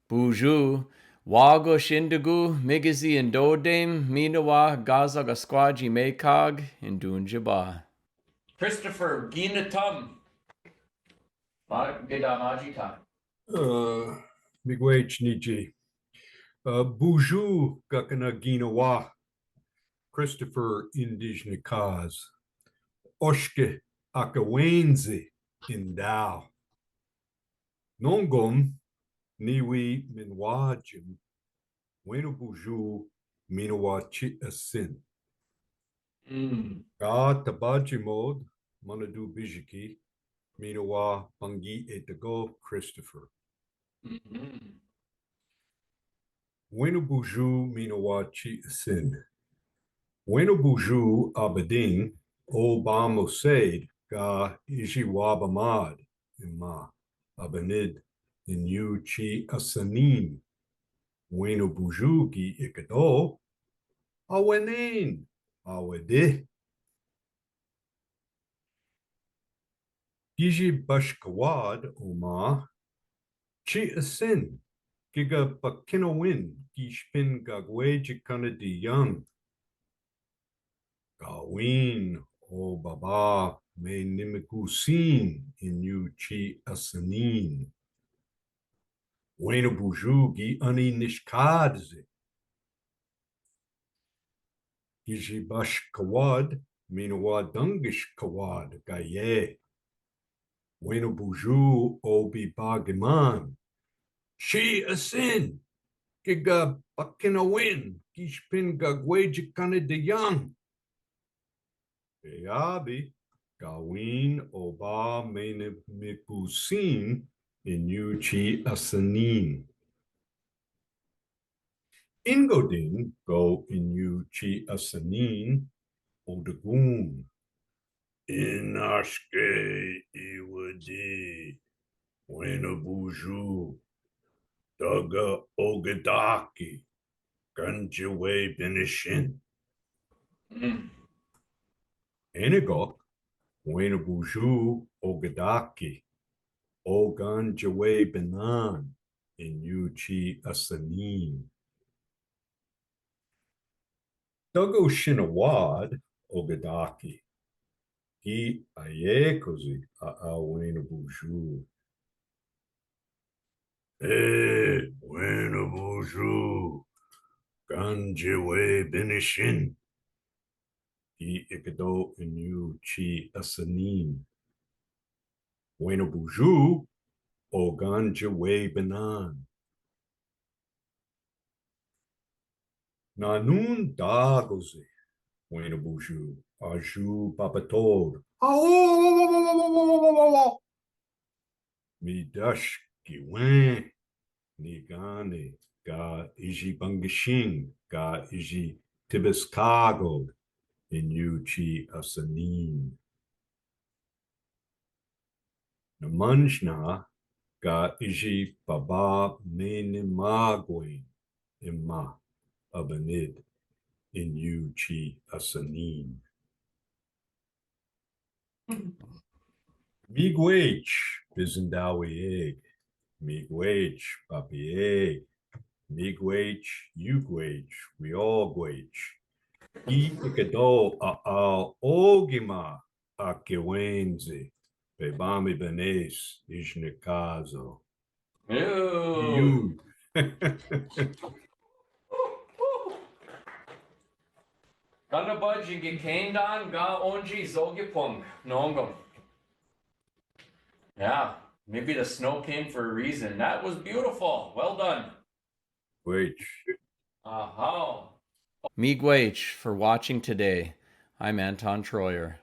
Buju, Wago Shindagu, Migizi and Dodame, Miinawaa, Gaza Gasquaji Makog, and Dunjaba. Christopher Ginatum. Majita. Miigwech Niji. Buju Gakana Ginawa. Christopher Indijnikaz. Oshke Akawenzi Indao. Nongom Niwi Minwajim. Wenabozho Miinawaa Chi-asin. Ga Tabajimod Manadu Bijiki. Miinawaa Bangi Etago Christopher. Wenabozho Miinawaa Chi-asin. Wenabozho Abedin Obama Said Ga Ijiwabamad Ima Abenid in Yu Chi-asanin. Wenabozho Gi Ikado Awenin Awede. Giji Bashkawad Oma Chi-asin Giga Bakinawin Gishpin Gagwe Jikana di Young Gawin O Baba Me Nimikusin in Yu Chi-asanin. Wenabozho Gi Ani Nishkadze Giji Bashkawad Miinawaa Dungish Kawad Gaye. Wenabozho Obi Bagiman Chi-asin Giga Bakinawin Gishpin Gagwejikane de Yang Beabi Gawin Oba Menemipusin in Yu Chi-asanin. Ingodin go in Yu Chi-asanin Odagun. Inashke Iwadi Wenabozho Daga Ogadaki Ganjawe Benishin. Enigok Wenabozho Ogadaki Oganjawe Benan in Yu Chi-asanin. Dago Shinawad Ogadaki Gi Ayekozi a Wenabozho. Wenabozho Ganjawe Benishin. Gi Ikado in Yu Chi-asanin. Wenabozho Oganjawe Benan. Nanun Dagozi Wenabozho Aju Papatod. Midash Giwen Nigane Ga Iji Bangishin Ga Iji Tibiskagod in Yu Chi-asanin. Namanjna Ga Iji Baba Menimagwin Ima Abenid in Yu Chi-asanin. Miigwech Bizendawi Egg. Miigwech Papi Egg. Miigwech Ugwech We all gwech. I Ikado a Ogima Akewenzi Bebami Benes Ishnikazo. You. Ganda budge Gikandan Ga Onji Zogipung Nongum. Yeah, maybe the snow came for a reason. That was beautiful. Well done. Gwech. Aha. Miigwech for watching today. I'm Anton Troyer.